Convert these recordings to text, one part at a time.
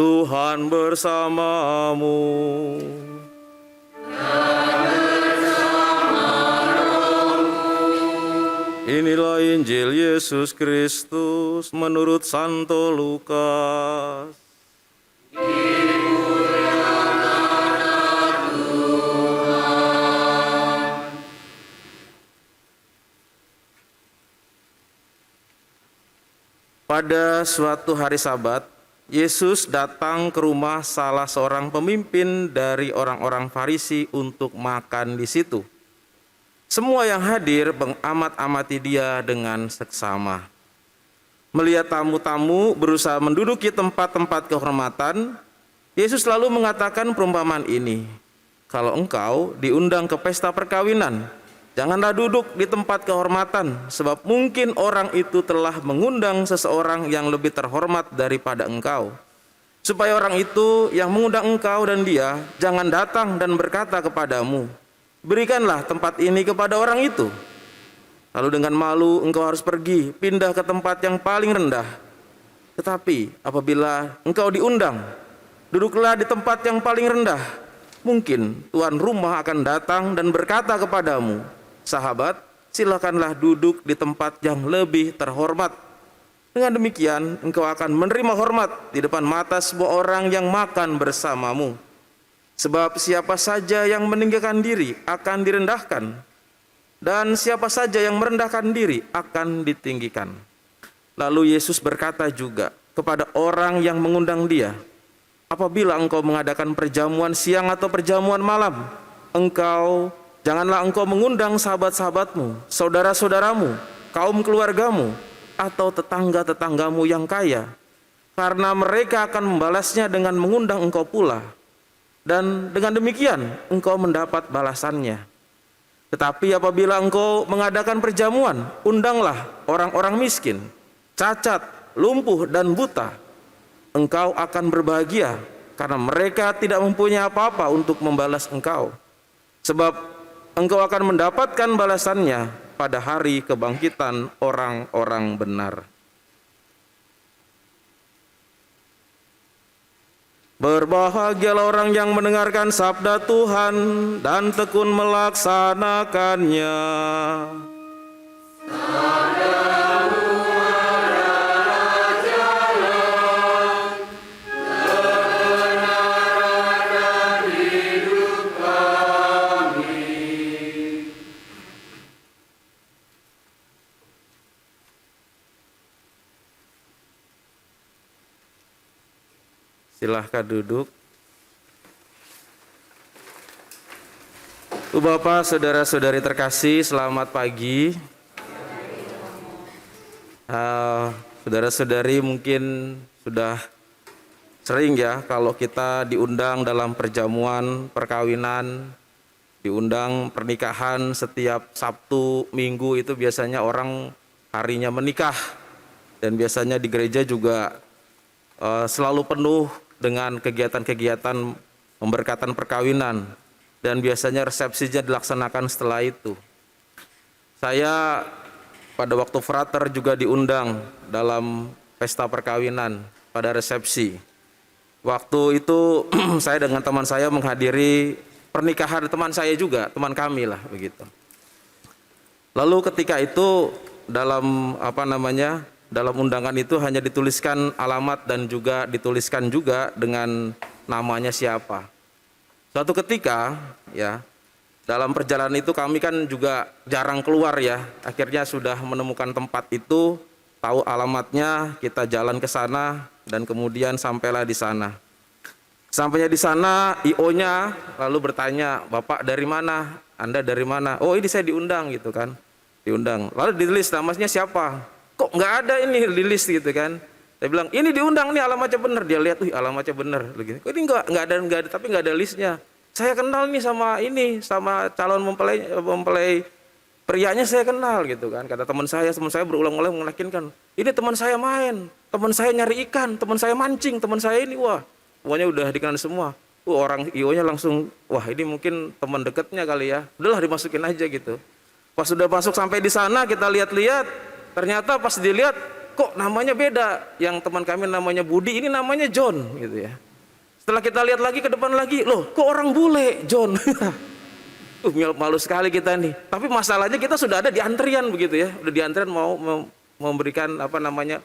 Tuhan bersamamu. Inilah Injil Yesus Kristus menurut Santo Lukas. Pada suatu hari Sabat, Yesus datang ke rumah salah seorang pemimpin dari orang-orang Farisi untuk makan di situ. Semua yang hadir mengamat-amati dia dengan seksama. Melihat tamu-tamu berusaha menduduki tempat-tempat kehormatan, Yesus lalu mengatakan perumpamaan ini. Kalau engkau diundang ke pesta perkawinan, janganlah duduk di tempat kehormatan, sebab mungkin orang itu telah mengundang seseorang yang lebih terhormat daripada engkau. Supaya orang itu yang mengundang engkau dan dia jangan datang dan berkata kepadamu, berikanlah tempat ini kepada orang itu. Lalu dengan malu engkau harus pergi, pindah ke tempat yang paling rendah. Tetapi apabila engkau diundang, duduklah di tempat yang paling rendah. Mungkin tuan rumah akan datang dan berkata kepadamu, sahabat, silakanlah duduk di tempat yang lebih terhormat. Dengan demikian, engkau akan menerima hormat di depan mata semua orang yang makan bersamamu. Sebab siapa saja yang meninggikan diri akan direndahkan, dan siapa saja yang merendahkan diri akan ditinggikan. Lalu Yesus berkata juga kepada orang yang mengundang dia, apabila engkau mengadakan perjamuan siang atau perjamuan malam, janganlah engkau mengundang sahabat-sahabatmu, saudara-saudaramu, kaum keluargamu, atau tetangga-tetanggamu yang kaya, karena mereka akan membalasnya dengan mengundang engkau pula, dan dengan demikian engkau mendapat balasannya. Tetapi apabila engkau mengadakan perjamuan, undanglah orang-orang miskin, cacat, lumpuh, dan buta. Engkau akan berbahagia, karena mereka tidak mempunyai apa-apa untuk membalas engkau. Sebab engkau akan mendapatkan balasannya pada hari kebangkitan orang-orang benar. Berbahagialah orang yang mendengarkan sabda Tuhan dan tekun melaksanakannya. Silahkan duduk. Bapak, saudara-saudari terkasih, selamat pagi. Saudara-saudari mungkin sudah sering ya kalau kita diundang dalam perjamuan perkawinan, diundang pernikahan setiap Sabtu, Minggu itu biasanya orang harinya menikah. Dan biasanya di gereja juga selalu penuh dengan kegiatan-kegiatan pemberkatan perkawinan, dan biasanya resepsinya dilaksanakan setelah itu. Saya pada waktu frater juga diundang dalam pesta perkawinan pada resepsi. Waktu itu saya dengan teman saya menghadiri pernikahan teman saya juga, teman kami lah begitu. Lalu ketika itu dalam dalam undangan itu hanya dituliskan alamat dan juga dituliskan juga dengan namanya siapa. Suatu ketika ya, dalam perjalanan itu kami kan juga jarang keluar ya. Akhirnya sudah menemukan tempat itu, tahu alamatnya, kita jalan ke sana dan kemudian sampailah di sana. Sampainya di sana, IO-nya lalu bertanya, "Bapak dari mana? Anda dari mana?" "Oh, ini saya diundang," gitu kan. Diundang. Lalu ditulis namanya siapa? Kok nggak ada ini di list gitu kan. Saya bilang, ini diundang nih, alamatnya benar. Dia lihat, alamatnya benar. Kok ini nggak ada, tapi nggak ada listnya. Saya kenal nih sama calon mempelai prianya saya kenal gitu kan. Kata teman saya berulang-ulang meyakinkan, ini teman saya main, teman saya nyari ikan, teman saya mancing, teman saya ini, wah, pokoknya udah dikenal semua. Orang IO-nya langsung, wah ini mungkin teman dekatnya kali ya. Udahlah dimasukin aja gitu. Pas sudah masuk sampai di sana kita lihat-lihat. Ternyata pas dilihat kok namanya beda. Yang teman kami namanya Budi, ini namanya John gitu ya. Setelah kita lihat lagi ke depan lagi, loh kok orang bule John. Malu sekali kita nih. Tapi masalahnya kita sudah ada di antrian begitu ya. Udah di antrian mau memberikan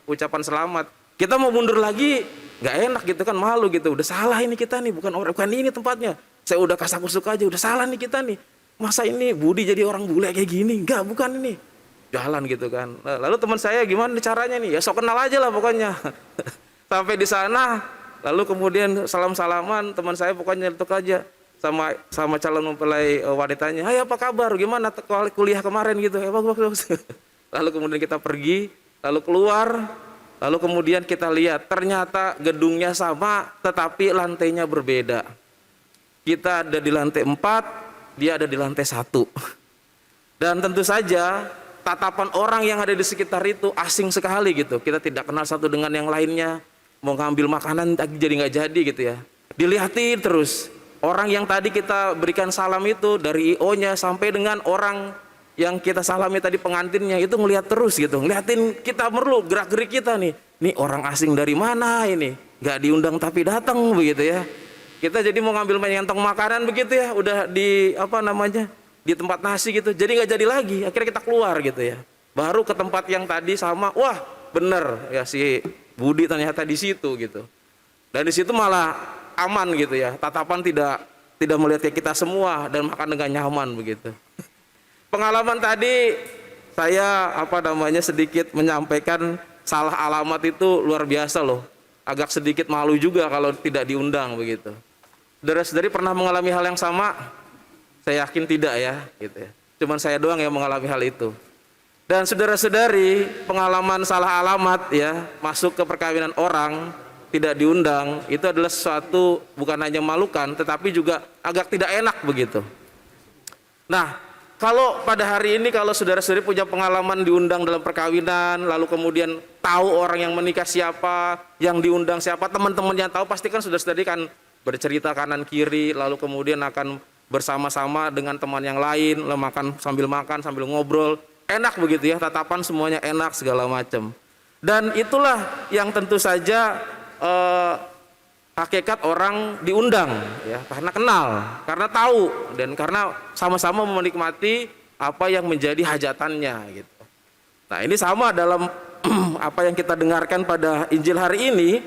ucapan selamat. Kita mau mundur lagi, nggak enak gitu kan, malu gitu. Udah salah ini kita nih, bukan ini tempatnya. Saya udah kasak-kusuk aja, udah salah nih kita nih. Masa ini Budi jadi orang bule kayak gini? Enggak, bukan ini. Jalan gitu kan. Lalu teman saya gimana caranya nih? Ya sok kenal aja lah pokoknya. Sampai di sana, lalu kemudian salam-salaman, teman saya pokoknya nyetuk aja sama calon mempelai wanitanya. Hai, apa kabar? Gimana kuliah kemarin gitu? Ya bagus. Lalu kemudian kita pergi, lalu keluar, lalu kemudian kita lihat ternyata gedungnya sama tetapi lantainya berbeda. Kita ada di lantai 4, dia ada di lantai 1. Dan tentu saja tatapan orang yang ada di sekitar itu asing sekali gitu. Kita tidak kenal satu dengan yang lainnya. Mau ngambil makanan jadi nggak jadi gitu ya. Dilihatin terus. Orang yang tadi kita berikan salam itu dari IO-nya sampai dengan orang yang kita salami tadi pengantinnya itu ngelihat terus gitu. Ngeliatin kita perlu gerak-gerik kita nih. Nih orang asing dari mana ini? Nggak diundang tapi datang begitu ya. Kita jadi mau ngambil nyentong makanan begitu ya. Udah di di tempat nasi gitu. Jadi nggak jadi lagi. Akhirnya kita keluar gitu ya. Baru ke tempat yang tadi sama. Wah bener ya si Budi ternyata di situ gitu. Dan di situ malah aman gitu ya, tatapan tidak melihat ke kita semua dan makan dengan nyaman begitu. Pengalaman tadi saya sedikit menyampaikan salah alamat itu luar biasa loh. Agak sedikit malu juga kalau tidak diundang begitu. Saudara-saudari pernah mengalami hal yang sama? Saya yakin tidak ya, gitu ya. Cuman saya doang yang mengalami hal itu. Dan saudara-saudari, pengalaman salah alamat ya, masuk ke perkawinan orang tidak diundang, itu adalah sesuatu bukan hanya memalukan tetapi juga agak tidak enak begitu. Nah, kalau pada hari ini kalau saudara-saudari punya pengalaman diundang dalam perkawinan, lalu kemudian tahu orang yang menikah siapa, yang diundang siapa, teman-teman yang tahu, pasti kan saudara-saudari kan bercerita kanan kiri, lalu kemudian akan bersama-sama dengan teman yang lain, lalu makan sambil ngobrol, enak begitu ya, tatapan semuanya enak segala macam. Dan itulah yang tentu saja hakikat orang diundang ya, karena kenal, karena tahu, dan karena sama-sama menikmati apa yang menjadi hajatannya gitu. Nah ini sama dalam apa yang kita dengarkan pada Injil hari ini.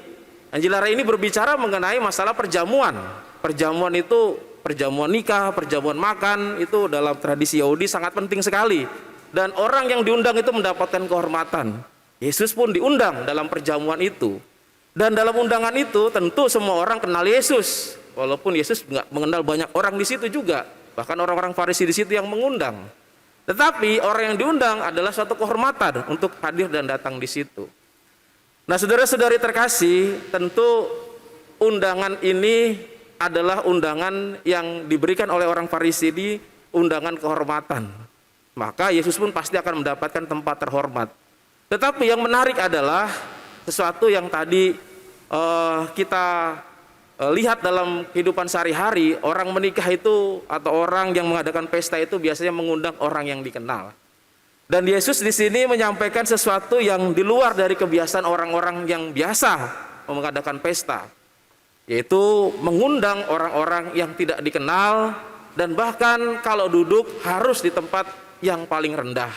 Injil hari ini berbicara mengenai masalah perjamuan. Perjamuan itu perjamuan nikah, perjamuan makan, itu dalam tradisi Yahudi sangat penting sekali. Dan orang yang diundang itu mendapatkan kehormatan. Yesus pun diundang dalam perjamuan itu. Dan dalam undangan itu tentu semua orang kenal Yesus, walaupun Yesus nggak mengenal banyak orang di situ juga, bahkan orang-orang Farisi di situ yang mengundang. Tetapi orang yang diundang adalah suatu kehormatan untuk hadir dan datang di situ. Nah, saudara-saudari terkasih, tentu undangan ini adalah undangan yang diberikan oleh orang Farisi, di undangan kehormatan. Maka Yesus pun pasti akan mendapatkan tempat terhormat. Tetapi yang menarik adalah sesuatu yang tadi kita lihat dalam kehidupan sehari-hari. Orang menikah itu atau orang yang mengadakan pesta itu biasanya mengundang orang yang dikenal. Dan Yesus di sini menyampaikan sesuatu yang di luar dari kebiasaan orang-orang yang biasa mengadakan pesta, yaitu mengundang orang-orang yang tidak dikenal, dan bahkan kalau duduk harus di tempat yang paling rendah.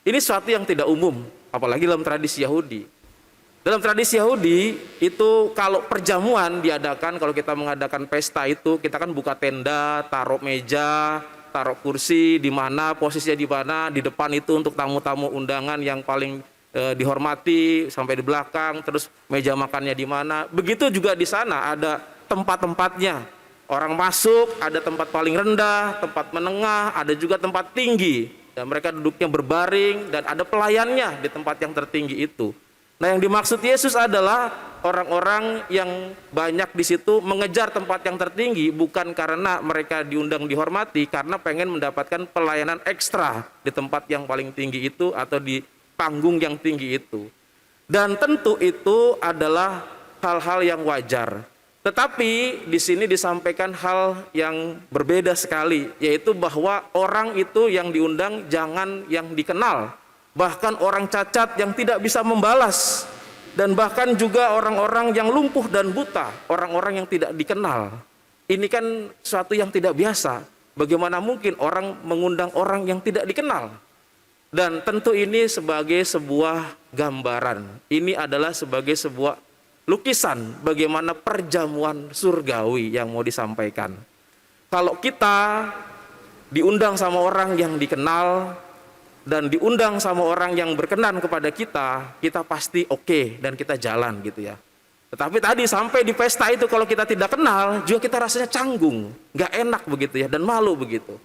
Ini sesuatu yang tidak umum, apalagi dalam tradisi Yahudi. Dalam tradisi Yahudi itu kalau perjamuan diadakan, kalau kita mengadakan pesta itu kita kan buka tenda, taruh meja, taruh kursi, di mana posisinya di mana, di depan itu untuk tamu-tamu undangan yang paling dihormati, sampai di belakang, terus meja makannya di mana. Begitu juga di sana ada tempat-tempatnya. Orang masuk ada tempat paling rendah, tempat menengah, ada juga tempat tinggi. Dan mereka duduknya berbaring dan ada pelayannya di tempat yang tertinggi itu. Nah, yang dimaksud Yesus adalah orang-orang yang banyak di situ mengejar tempat yang tertinggi bukan karena mereka diundang dihormati, karena pengen mendapatkan pelayanan ekstra di tempat yang paling tinggi itu atau di panggung yang tinggi itu. Dan tentu itu adalah hal-hal yang wajar. Tetapi di sini disampaikan hal yang berbeda sekali, yaitu bahwa orang itu yang diundang jangan yang dikenal. bahkan orang cacat yang tidak bisa membalas, dan bahkan juga orang-orang yang lumpuh dan buta, orang-orang yang tidak dikenal. Ini kan suatu yang tidak biasa. Bagaimana mungkin orang mengundang orang yang tidak dikenal? Dan tentu ini sebagai sebuah gambaran. Ini adalah sebagai sebuah lukisan bagaimana perjamuan surgawi yang mau disampaikan. Kalau kita diundang sama orang yang dikenal dan diundang sama orang yang berkenan kepada kita, kita pasti oke dan kita jalan gitu ya. Tetapi tadi sampai di pesta itu kalau kita tidak kenal, juga kita rasanya canggung, nggak enak begitu ya, dan malu begitu.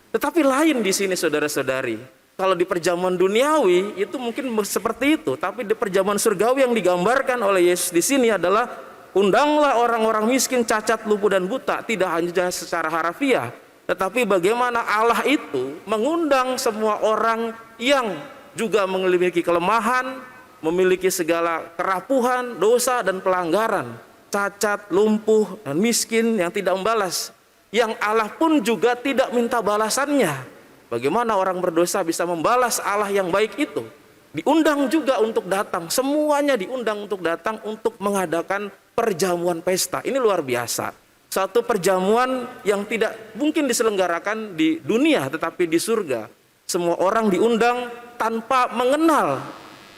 Tetapi lain di sini saudara-saudari, kalau di perjamuan duniawi itu mungkin seperti itu, tapi di perjamuan surgawi yang digambarkan oleh Yesus di sini adalah undanglah orang-orang miskin, cacat, lumpuh dan buta, tidak hanya secara harafiah, tetapi bagaimana Allah itu mengundang semua orang yang juga memiliki kelemahan, memiliki segala kerapuhan, dosa dan pelanggaran, cacat, lumpuh dan miskin yang tidak membalas, yang Allah pun juga tidak minta balasannya. Bagaimana orang berdosa bisa membalas Allah yang baik itu? Diundang juga untuk datang, semuanya diundang untuk datang untuk mengadakan perjamuan pesta. Ini luar biasa. Satu perjamuan yang tidak mungkin diselenggarakan di dunia, tetapi di surga. Semua orang diundang tanpa mengenal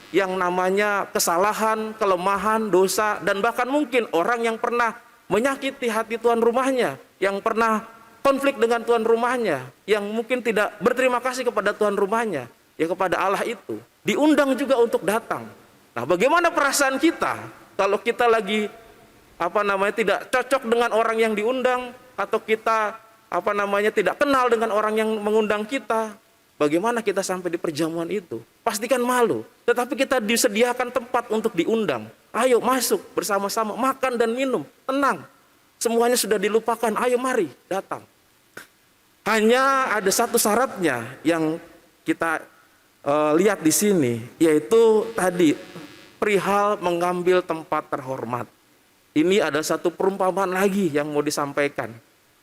yang namanya kesalahan, kelemahan, dosa, dan bahkan mungkin orang yang pernah menyakiti hati tuan rumahnya, yang pernah konflik dengan tuan rumahnya, yang mungkin tidak berterima kasih kepada tuan rumahnya, ya kepada Allah itu. Diundang juga untuk datang. Nah, bagaimana perasaan kita kalau kita lagi tidak cocok dengan orang yang diundang, atau kita tidak kenal dengan orang yang mengundang kita? Bagaimana kita sampai di perjamuan itu? Pastikan malu. Tetapi kita disediakan tempat untuk diundang. Ayo masuk bersama-sama, makan dan minum, tenang. Semuanya sudah dilupakan, ayo mari datang. Hanya ada satu syaratnya yang kita lihat di sini, yaitu tadi perihal mengambil tempat terhormat. Ini ada satu perumpamaan lagi yang mau disampaikan.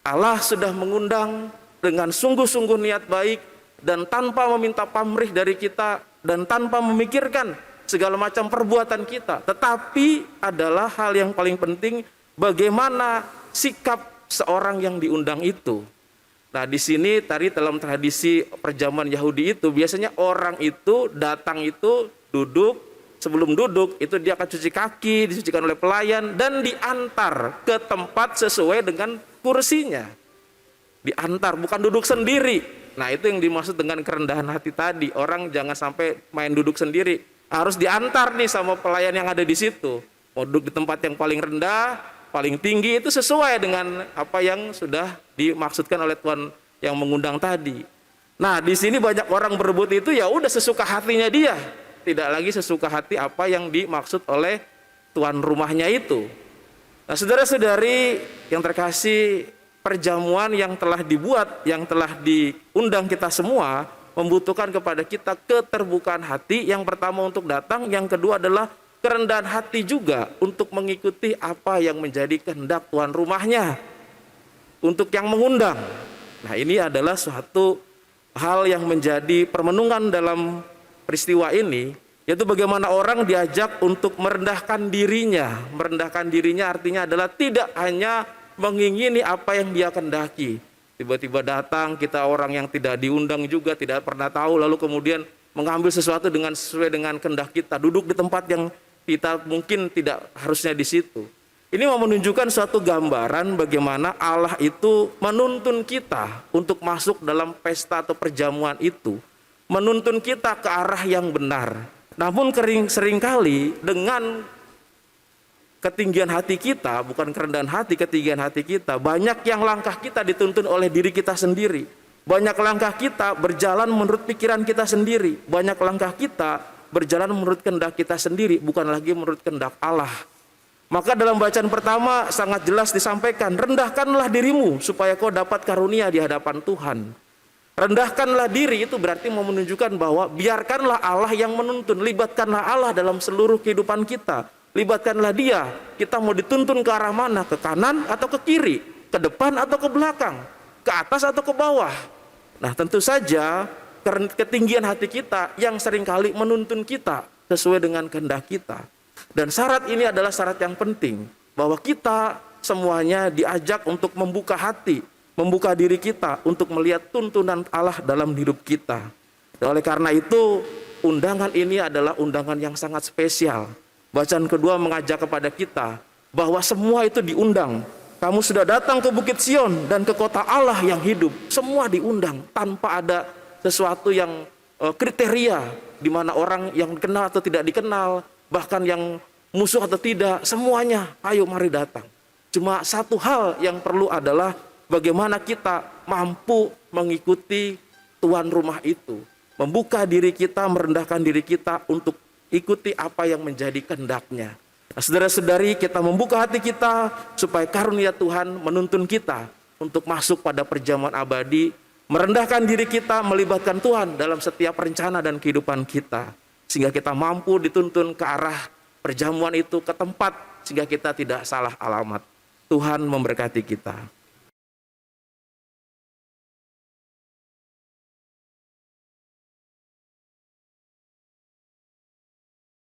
Allah sudah mengundang dengan sungguh-sungguh niat baik dan tanpa meminta pamrih dari kita dan tanpa memikirkan segala macam perbuatan kita. Tetapi adalah hal yang paling penting bagaimana sikap seorang yang diundang itu. Nah, di sini tadi dalam tradisi perjamuan Yahudi itu biasanya orang itu datang itu duduk. Sebelum duduk itu dia akan cuci kaki, dicucikan oleh pelayan dan diantar ke tempat sesuai dengan kursinya. Diantar, bukan duduk sendiri. Nah, itu yang dimaksud dengan kerendahan hati tadi. Orang jangan sampai main duduk sendiri. Harus diantar nih sama pelayan yang ada di situ. Mau duduk di tempat yang paling rendah, paling tinggi, itu sesuai dengan apa yang sudah dimaksudkan oleh Tuhan yang mengundang tadi. Nah, di sini banyak orang berebut itu ya udah sesuka hatinya dia. Tidak lagi sesuka hati apa yang dimaksud oleh tuan rumahnya itu. Nah, saudara-saudari yang terkasih, perjamuan yang telah dibuat, yang telah diundang kita semua, membutuhkan kepada kita keterbukaan hati. Yang pertama untuk datang, yang kedua adalah kerendahan hati juga untuk mengikuti apa yang menjadi kehendak tuan rumahnya, untuk yang mengundang. Nah, ini adalah suatu hal yang menjadi permenungan dalam peristiwa ini, yaitu bagaimana orang diajak untuk merendahkan dirinya. Merendahkan dirinya artinya adalah tidak hanya mengingini apa yang dia kehendaki. Tiba-tiba datang, kita orang yang tidak diundang juga, tidak pernah tahu, lalu kemudian mengambil sesuatu sesuai dengan kehendak kita, duduk di tempat yang kita mungkin tidak harusnya di situ. Ini mau menunjukkan suatu gambaran bagaimana Allah itu menuntun kita untuk masuk dalam pesta atau perjamuan itu, menuntun kita ke arah yang benar. Namun seringkali dengan ketinggian hati kita, bukan kerendahan hati, ketinggian hati kita, banyak yang langkah kita dituntun oleh diri kita sendiri. Banyak langkah kita berjalan menurut pikiran kita sendiri. Banyak langkah kita berjalan menurut kehendak kita sendiri, bukan lagi menurut kehendak Allah. Maka dalam bacaan pertama sangat jelas disampaikan, rendahkanlah dirimu supaya kau dapat karunia di hadapan Tuhan. Rendahkanlah diri itu berarti mau menunjukkan bahwa biarkanlah Allah yang menuntun, libatkanlah Allah dalam seluruh kehidupan kita. Libatkanlah Dia. Kita mau dituntun ke arah mana? Ke kanan atau ke kiri? Ke depan atau ke belakang? Ke atas atau ke bawah? Nah, tentu saja ketinggian hati kita yang seringkali menuntun kita sesuai dengan kehendak kita. Dan syarat ini adalah syarat yang penting, bahwa kita semuanya diajak untuk membuka hati, membuka diri kita untuk melihat tuntunan Allah dalam hidup kita. Dan oleh karena itu, undangan ini adalah undangan yang sangat spesial. Bacaan kedua mengajak kepada kita bahwa semua itu diundang. Kamu sudah datang ke Bukit Sion dan ke kota Allah yang hidup. Semua diundang tanpa ada sesuatu yang kriteria di mana orang yang dikenal atau tidak dikenal, bahkan yang musuh atau tidak, semuanya ayo mari datang. Cuma satu hal yang perlu adalah bagaimana kita mampu mengikuti tuan rumah itu, membuka diri kita, merendahkan diri kita untuk ikuti apa yang menjadi kehendaknya. Nah, saudara-saudari, kita membuka hati kita supaya karunia Tuhan menuntun kita untuk masuk pada perjamuan abadi, merendahkan diri kita, melibatkan Tuhan dalam setiap rencana dan kehidupan kita, sehingga kita mampu dituntun ke arah perjamuan itu, ke tempat, sehingga kita tidak salah alamat. Tuhan memberkati kita.